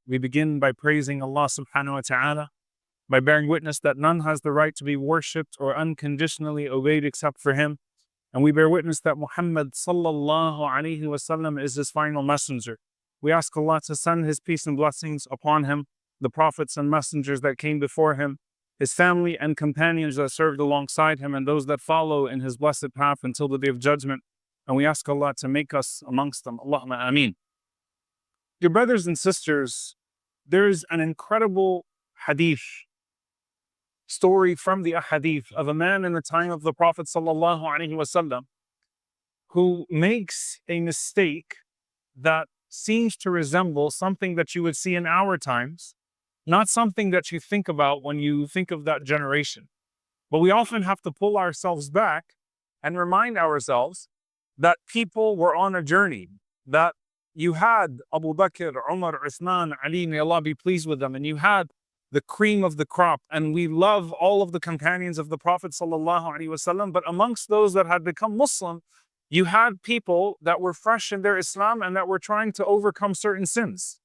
We begin by praising Allah subhanahu wa ta'ala, by bearing witness that none has the right to be worshipped or unconditionally obeyed except for Him. And we bear witness that Muhammad sallallahu alaihi wasallam is His final messenger. We ask Allah to send His peace and blessings upon him, the prophets and messengers that came before him, his family and companions that served alongside him, and those that follow in his blessed path until the day of judgment. And we ask Allah to make us amongst them. Allahumma ameen. Dear brothers and sisters, there's an incredible hadith, story from the ahadith of a man in the time of the Prophet sallallahu alaihi wasallam who makes a mistake that seems to resemble something that you would see in our times, not something that you think about when you think of that generation. But we often have to pull ourselves back and remind ourselves that people were on a journey, that you had Abu Bakr, Umar, Uthman, Ali, may Allah be pleased with them, and you had the cream of the crop, and we love all of the companions of the Prophet sallallahu alaihi wasallam. But amongst those that had become Muslim, you had people that were fresh in their Islam and that were trying to overcome certain sins,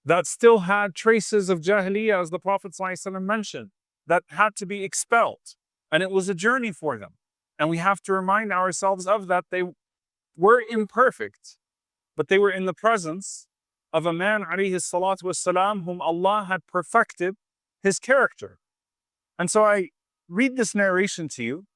that still had traces of Jahiliyyah, as the Prophet sallallahu alaihi wasallam mentioned, that had to be expelled. And it was a journey for them. And we have to remind ourselves of that. They were imperfect, but they were in the presence of a man, alayhi salatu wassalam, whom Allah had perfected his character. And so I read this narration to you.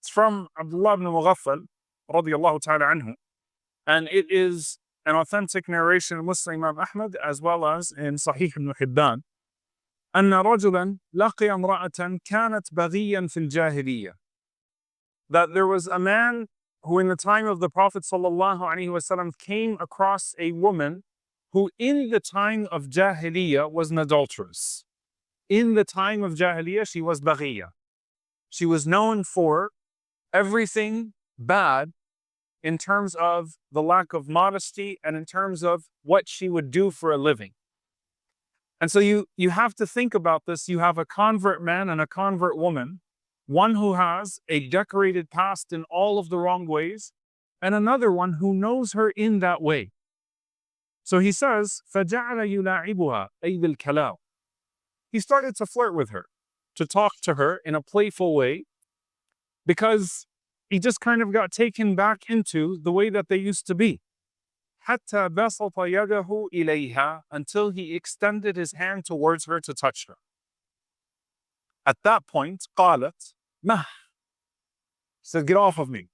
It's from Abdullah ibn Mughaffal, radiyallahu ta'ala anhu. And it is an authentic narration in Muslim Imam Ahmad, as well as in Sahih ibn Hibban. أن رجلا لقي امرأة كانت بغيا في الجاهلية. That there was a man who in the time of the Prophet sallallahu alaihi wasallam came across a woman who in the time of Jahiliyyah was an adulteress. In the time of Jahiliyyah, she was baghiya. She was known for everything bad in terms of the lack of modesty and in terms of what she would do for a living. And so you have to think about this. You have a convert man and a convert woman, one who has a decorated past in all of the wrong ways, and another one who knows her in that way. So he says, فَجَعَلَ يُلَاعِبُهَا أَيْ بِالْكَلَامِ. He started to flirt with her, to talk to her in a playful way, because he just kind of got taken back into the way that they used to be. حَتَّى بَسَطَ يَدَهُ إِلَيْهَا, until he extended his hand towards her to touch her. At that point, قالت مَهْ. She said, get off of me.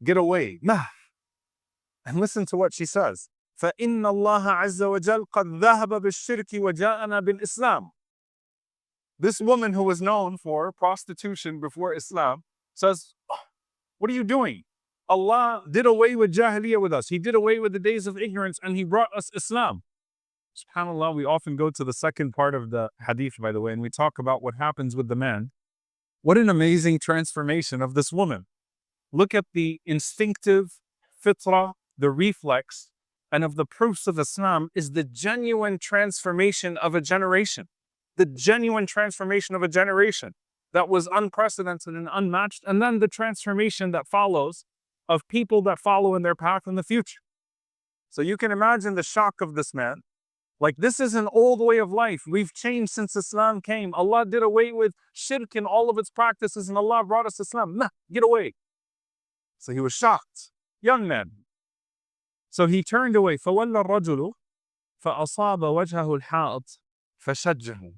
Get away. مَهْ. And listen to what she says. فَإِنَّ اللَّهَ عَزَّ وَجَلْ قَدْ ذَهَبَ بِالشِّرْكِ وَجَاءَنَا بِالْإِسْلَامِ. This woman who was known for prostitution before Islam says, what are you doing? Allah did away with Jahiliyyah with us. He did away with the days of ignorance and He brought us Islam. SubhanAllah, we often go to the second part of the hadith, by the way, and we talk about what happens with the man. What an amazing transformation of this woman. Look at the instinctive fitrah, the reflex, and of the proofs of Islam is the genuine transformation of a generation. The genuine transformation of a generation that was unprecedented and unmatched. And then the transformation that follows of people that follow in their path in the future. So you can imagine the shock of this man. Like, this is an old way of life. We've changed since Islam came. Allah did away with shirk and all of its practices, and Allah brought us Islam. Nah, get away. So he was shocked. Young man. So he turned away. فَوَلَّ الرَّجُلُ فَأَصَابَ وَجْهَهُ الْحَائِطِ فَشَجَّهُ.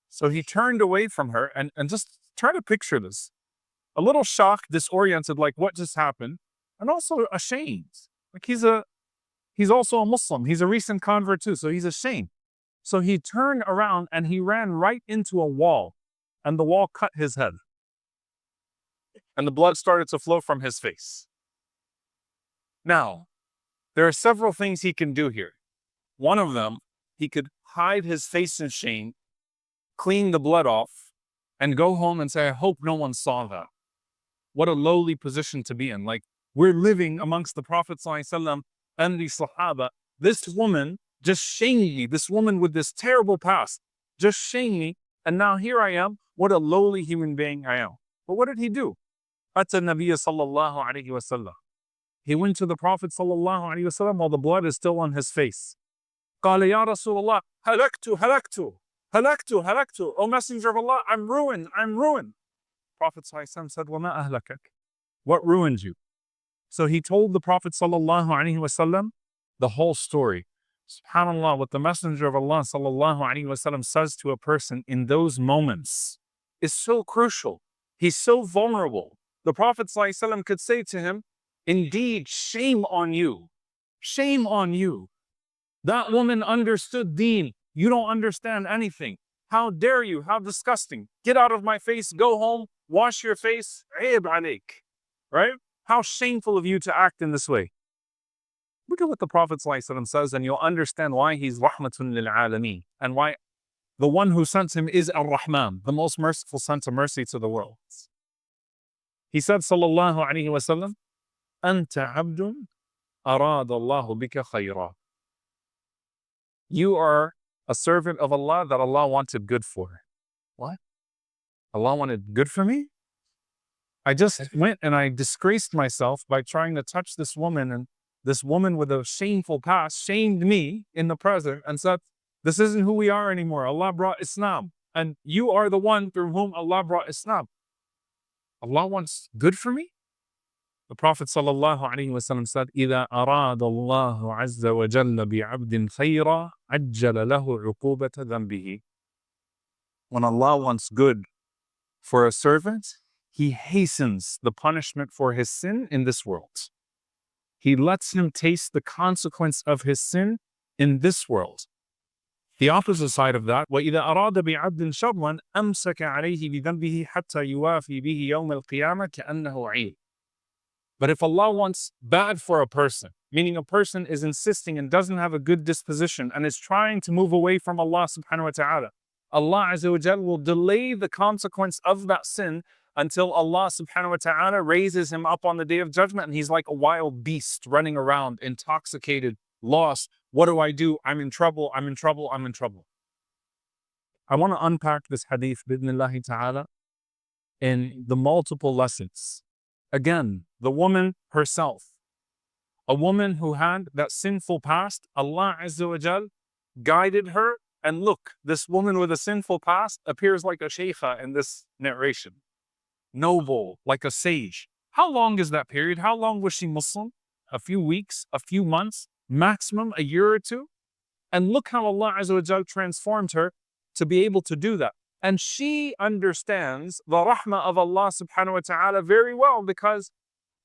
So he turned away from her, and just try to picture this. A little shocked, disoriented, like what just happened, and also ashamed. Like he's also a Muslim. He's a recent convert too, so he's ashamed. So he turned around and he ran right into a wall, and the wall cut his head. And the blood started to flow from his face. Now, there are several things he can do here. One of them, he could hide his face in shame, clean the blood off, and go home and say, I hope no one saw that. What a lowly position to be in. Like, we're living amongst the Prophet ﷺ and the Sahaba. This woman just shamed me. This woman with this terrible past just shamed me. And now here I am. What a lowly human being I am. But what did he do? Ata Nabiya sallallahu alayhi wa sallam. He went to the Prophet sallallahu alayhi wa sallam while the blood is still on his face. قال يا رسول الله هلكت. O Messenger of Allah, I'm ruined. Prophet ﷺ said, وَمَا أَهْلَكَكَ? What ruined you? So he told the Prophet ﷺ the whole story. SubhanAllah, what the Messenger of Allah ﷺ says to a person in those moments is so crucial. He's so vulnerable. The Prophet ﷺ could say to him, indeed, shame on you. Shame on you. That woman understood deen. You don't understand anything. How dare you? How disgusting. Get out of my face. Go home. Wash your face. Aib alayk. Right? How shameful of you to act in this way. Look at what the Prophet ﷺ says, and you'll understand why he's rahmatun lil alameen, and why the one who sent him is ar-Rahman, the most merciful, sent a mercy to the world. He said, sallallahu alayhi wa sallam, Anta abdun arada Allahu bika khayra. You are a servant of Allah that Allah wanted good for. What? Allah wanted good for me? I just went and I disgraced myself by trying to touch this woman, and this woman with a shameful past shamed me in the present and said, this isn't who we are anymore. Allah brought Islam, and you are the one through whom Allah brought Islam. Allah wants good for me? The Prophet ﷺ said, إِذَا أَرَادَ اللَّهُ عَزَّ وَجَلَّ بِعَبْدٍ خَيْرًا عَجَّلَ لَهُ عُقُوبَةَ ذَنْبِهِ. When Allah wants good for a servant, He hastens the punishment for his sin in this world. He lets him taste the consequence of his sin in this world. The opposite side of that, وَإِذَا أَرَادَ بِعَبْدٍ شَرًّا أَمْسَكَ عَلَيْهِ بِذَنْبِهِ حَتَّى يُوَافِي بِهِ يَوْمَ الْقِيَامَةِ كَأَنَّهُ عِيدٌ. But if Allah wants bad for a person, meaning a person is insisting and doesn't have a good disposition and is trying to move away from Allah subhanahu wa ta'ala, Allah Azza wa Jal will delay the consequence of that sin until Allah subhanahu wa ta'ala raises him up on the day of judgment, and he's like a wild beast running around, intoxicated, lost. What do? I'm in trouble. I want to unpack this hadith bidnillahi ta'ala in the multiple lessons. Again, the woman herself, a woman who had that sinful past, Allah Azza wa Jal guided her. And look, this woman with a sinful past appears like a sheikha in this narration. Noble, like a sage. How long is that period? How long was she Muslim? A few weeks, a few months, maximum a year or two? And look how Allah Azza wa Jal transformed her to be able to do that. And she understands the rahmah of Allah subhanahu wa ta'ala very well, because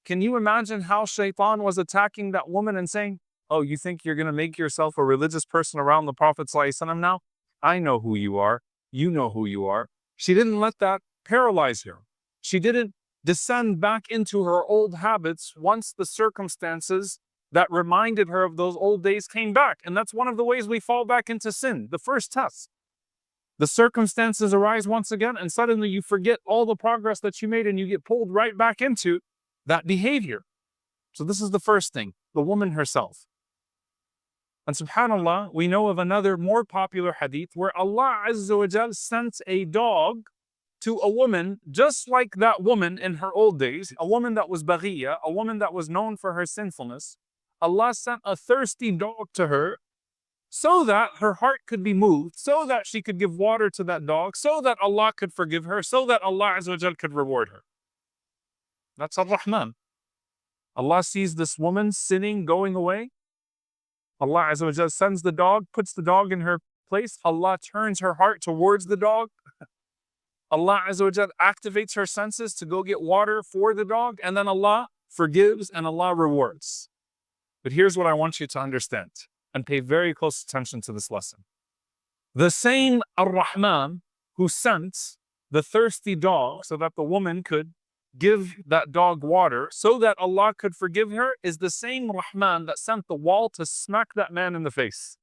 can you imagine how shaitan was attacking that woman and saying, oh, you think you're going to make yourself a religious person around the Prophet ﷺ now? I know who you are. You know who you are. She didn't let that paralyze her. She didn't descend back into her old habits once the circumstances that reminded her of those old days came back. And that's one of the ways we fall back into sin. The first test. The circumstances arise once again, and suddenly you forget all the progress that you made and you get pulled right back into that behavior. So this is the first thing, the woman herself. And subhanAllah, we know of another more popular hadith where Allah Azza wa Jal sent a dog to a woman just like that woman in her old days, a woman that was baghiyya, a woman that was known for her sinfulness. Allah sent a thirsty dog to her so that her heart could be moved, so that she could give water to that dog, so that Allah could forgive her, so that Allah Azza wa Jal could reward her. That's Ar-Rahman. Allah sees this woman sinning, going away. Allah Azza wa Jal sends the dog, puts the dog in her place. Allah turns her heart towards the dog. Allah Azza wa Jal activates her senses to go get water for the dog, and then Allah forgives and Allah rewards. But here's what I want you to understand and pay very close attention to this lesson. The same Ar-Rahman who sent the thirsty dog so that the woman could give that dog water so that Allah could forgive her is the same Rahman that sent the wall to smack that man in the face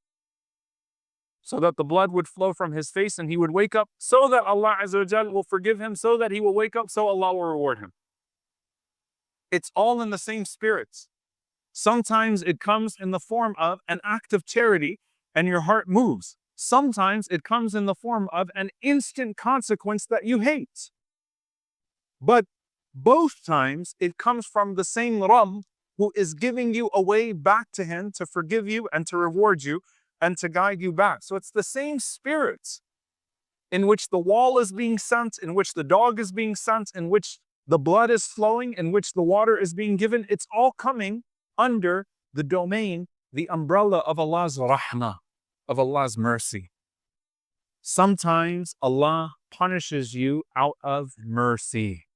so that the blood would flow from his face and he would wake up, so that Allah Azza wa Jal will forgive him, so that he will wake up, so Allah will reward him. It's all in the same spirit. Sometimes it comes in the form of an act of charity and your heart moves. Sometimes it comes in the form of an instant consequence that you hate. But both times it comes from the same Rabb who is giving you a way back to him to forgive you and to reward you. and to guide you back. So it's the same spirit in which the wall is being sent, in which the dog is being sent, in which the blood is flowing, in which the water is being given. It's all coming under the domain, the umbrella of Allah's rahmah, of Allah's mercy. Sometimes Allah punishes you out of mercy.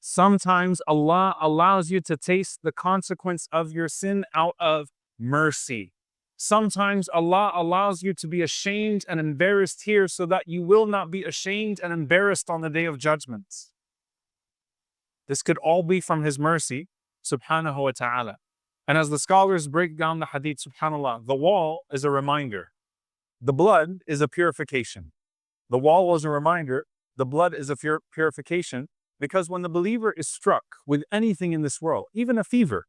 Sometimes Allah allows you to taste the consequence of your sin out of mercy. Sometimes Allah allows you to be ashamed and embarrassed here so that you will not be ashamed and embarrassed on the day of judgment. This could all be from His mercy, subhanahu wa ta'ala. And as the scholars break down the hadith, subhanAllah, the wall is a reminder. The blood is a purification. The wall was a reminder. The blood is a purification, because when the believer is struck with anything in this world, even a fever,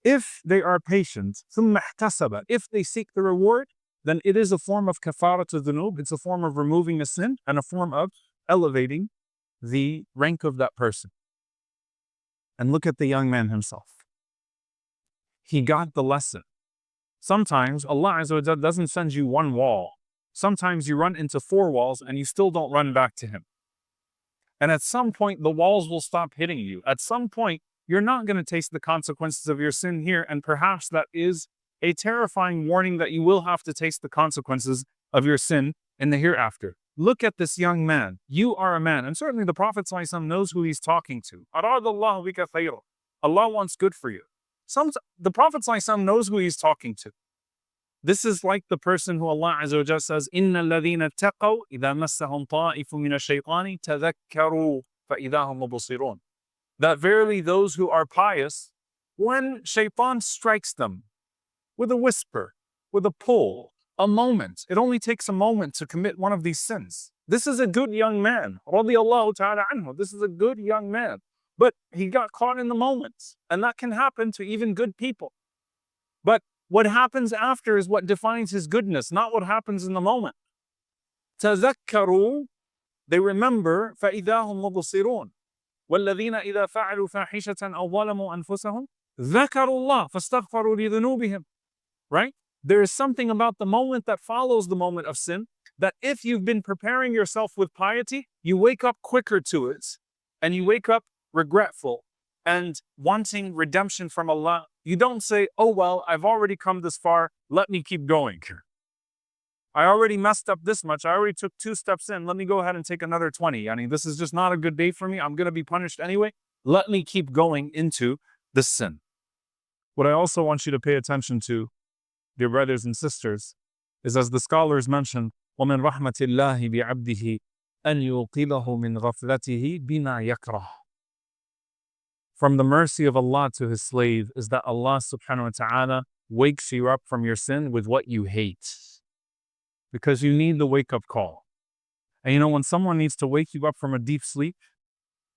if they are patient, if they seek the reward, then it is a form of kafarat al-dhunub. It's a form of removing a sin and a form of elevating the rank of that person. And look at the young man himself. He got the lesson. Sometimes Allah Azza wa Jalla doesn't send you one wall. Sometimes you run into 4 walls and you still don't run back to Him. And at some point, the walls will stop hitting you. At some point, you're not going to taste the consequences of your sin here. And perhaps that is a terrifying warning that you will have to taste the consequences of your sin in the hereafter. Look at this young man. You are a man. And certainly the Prophet ﷺ knows who he's talking to. Allah wants good for you. The Prophet ﷺ knows who he's talking to. This is like the person who Allah Azza wa Jalla says, إِنَّ الَّذِينَ اتَّقَوْا إِذَا مَسَّهُمْ طَائِفٌ مِّنَ الشَّيْطَانِ تَذَكَّرُوا فَإِذَا هُمْ مُبْصِرُونَ. That verily those who are pious, when shaitan strikes them with a whisper, with a pull, a moment, it only takes a moment to commit one of these sins. This is a good young man. Radiyallahu ta'ala anhu. This is a good young man. But he got caught in the moment. And that can happen to even good people. But what happens after is what defines his goodness, not what happens in the moment. تَذَكَّرُوا, they remember, فَإِذَا هُمْ مُبْصِرُونَ. وَالَّذِينَ إِذَا فَعَلُوا فَاحِشَةً أَوْ ظَلَمُوا أَنفُسَهُمْ ذَكَرُوا اللَّهَ فَاسْتَغْفَرُوا لِذُنُوبِهِمْ. Right? There is something about the moment that follows the moment of sin that if you've been preparing yourself with piety, you wake up quicker to it. And you wake up regretful and wanting redemption from Allah. You don't say, oh, well, I've already come this far. Let me keep going. I already messed up this much. I already took 2 steps in. Let me go ahead and take another 20. I mean, this is just not a good day for me. I'm going to be punished anyway. Let me keep going into the sin. What I also want you to pay attention to, dear brothers and sisters, is as the scholars mention, وَمِنْ رَحْمَةِ اللَّهِ بِعَبْدِهِ أَنْ يُوقِظَهُ مِنْ غَفْلَتِهِ بِمَا يَكْرَهُ. From the mercy of Allah to His slave is that Allah subhanahu wa ta'ala wakes you up from your sin with what you hate. Because you need the wake-up call. And you know, when someone needs to wake you up from a deep sleep,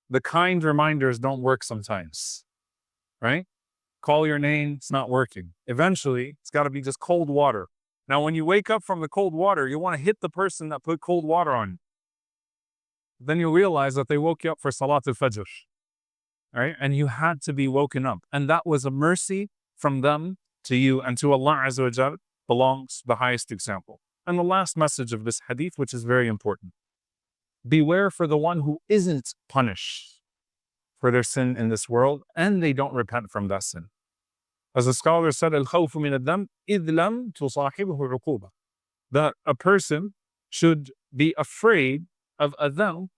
the kind reminders don't work sometimes. Right? Call your name, it's not working. Eventually, it's got to be just cold water. Now, when you wake up from the cold water, you want to hit the person that put cold water on you. Then you'll realize that they woke you up for Salat al-Fajr. Right? And you had to be woken up. And that was a mercy from them to you, and to Allah Azza wa Jal belongs the highest example. And the last message of this hadith, which is very important. Beware for the one who isn't punished for their sin in this world, and they don't repent from that sin. As the scholar said, الخوف من الذنب إذ لم تصاحبه عقوبة. That a person should be afraid of a dhanb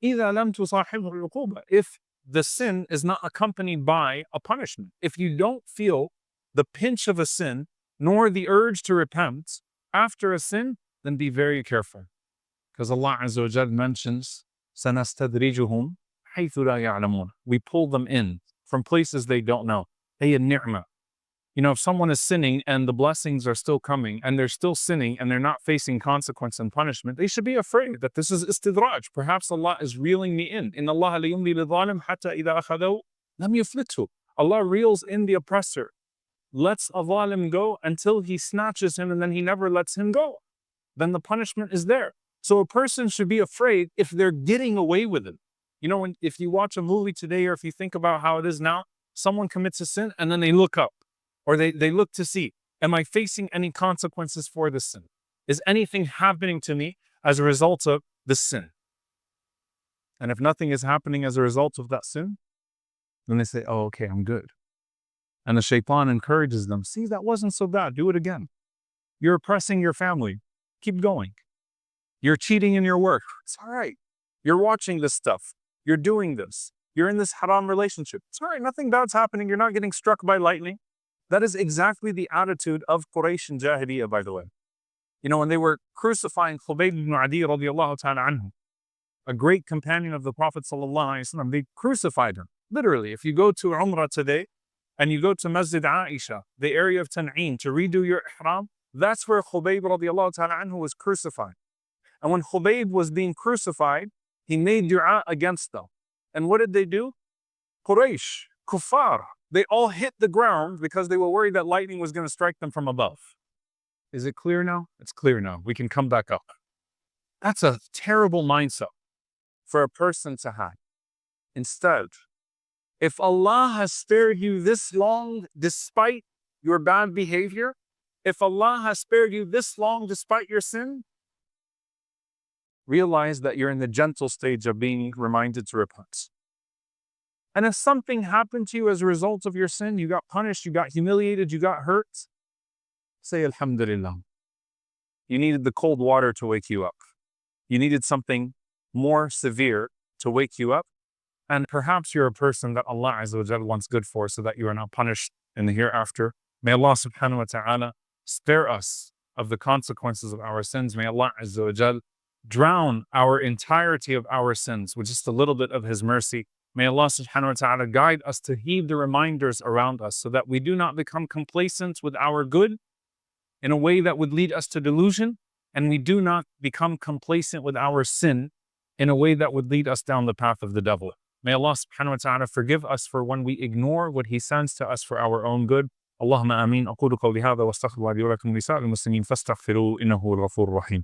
إذا لم تصاحبه عقوبة, if the sin is not accompanied by a punishment. If you don't feel the pinch of a sin, nor the urge to repent after a sin, then be very careful. Because Allah Azza wa Jal mentions, سَنَسْتَدْرِجُهُمْ حَيْثُ لَا يَعْلَمُونَ. We pull them in from places they don't know. هي النعمة. You know, if someone is sinning and the blessings are still coming and they're still sinning and they're not facing consequence and punishment, they should be afraid that this is istidraj. Perhaps Allah is reeling me in. إِنَّ اللَّهَ لَيُمْلِي لِلظَّالِمِ حَتَّى إِذَا أَخَذَهُ لَمْ يُفْلِتْهُ. Allah reels in the oppressor, lets a zalim go until He snatches him, and then He never lets him go. Then the punishment is there. So a person should be afraid if they're getting away with it. You know, if you watch a movie today, or if you think about how it is now, someone commits a sin and then they look up, or they look to see. Am I facing any consequences for this sin? Is anything happening to me as a result of the sin? And if nothing is happening as a result of that sin, then they say, oh, okay, I'm good. And the shaitan encourages them, see, that wasn't so bad, do it again. You're oppressing your family, keep going. You're cheating in your work, it's all right. You're watching this stuff, you're doing this. You're in this haram relationship, it's all right, nothing bad's happening, you're not getting struck by lightning. That is exactly the attitude of Quraysh in Jahiliyyah, by the way. You know, when they were crucifying Khubayb ibn Adi radiallahu ta'ala anhu, a great companion of the Prophet sallallahu alaihi wasallam, they crucified him. Literally, if you go to Umrah today and you go to Masjid Aisha, the area of Tan'een, to redo your ihram, that's where Khubayb radiallahu ta'ala anhu was crucified. And when Khubayb was being crucified, he made dua against them. And what did they do? Quraysh, kuffar, they all hit the ground because they were worried that lightning was going to strike them from above. Is it clear now? It's clear now. We can come back up. That's a terrible mindset for a person to have. Instead, if Allah has spared you this long despite your bad behavior, if Allah has spared you this long despite your sin, realize that you're in the gentle stage of being reminded to repent. And if something happened to you as a result of your sin, you got punished, you got humiliated, you got hurt, say Alhamdulillah. You needed the cold water to wake you up. You needed something more severe to wake you up. And perhaps you're a person that Allah Azza wa Jal wants good for, so that you are not punished in the hereafter. May Allah subhanahu wa ta'ala spare us of the consequences of our sins. May Allah Azza wa Jal drown our entirety of our sins with just a little bit of His mercy. May Allah subhanahu wa ta'ala guide us to heed the reminders around us, so that we do not become complacent with our good in a way that would lead us to delusion, and we do not become complacent with our sin in a way that would lead us down the path of the devil. May Allah subhanahu wa ta'ala forgive us for when we ignore what He sends to us for our own good. Allahumma ameen. أقول قولي هذا واستغفر الله لي ولكم ولسائر المسلمين فاستغفروه إنه هو الغفور الرحيم.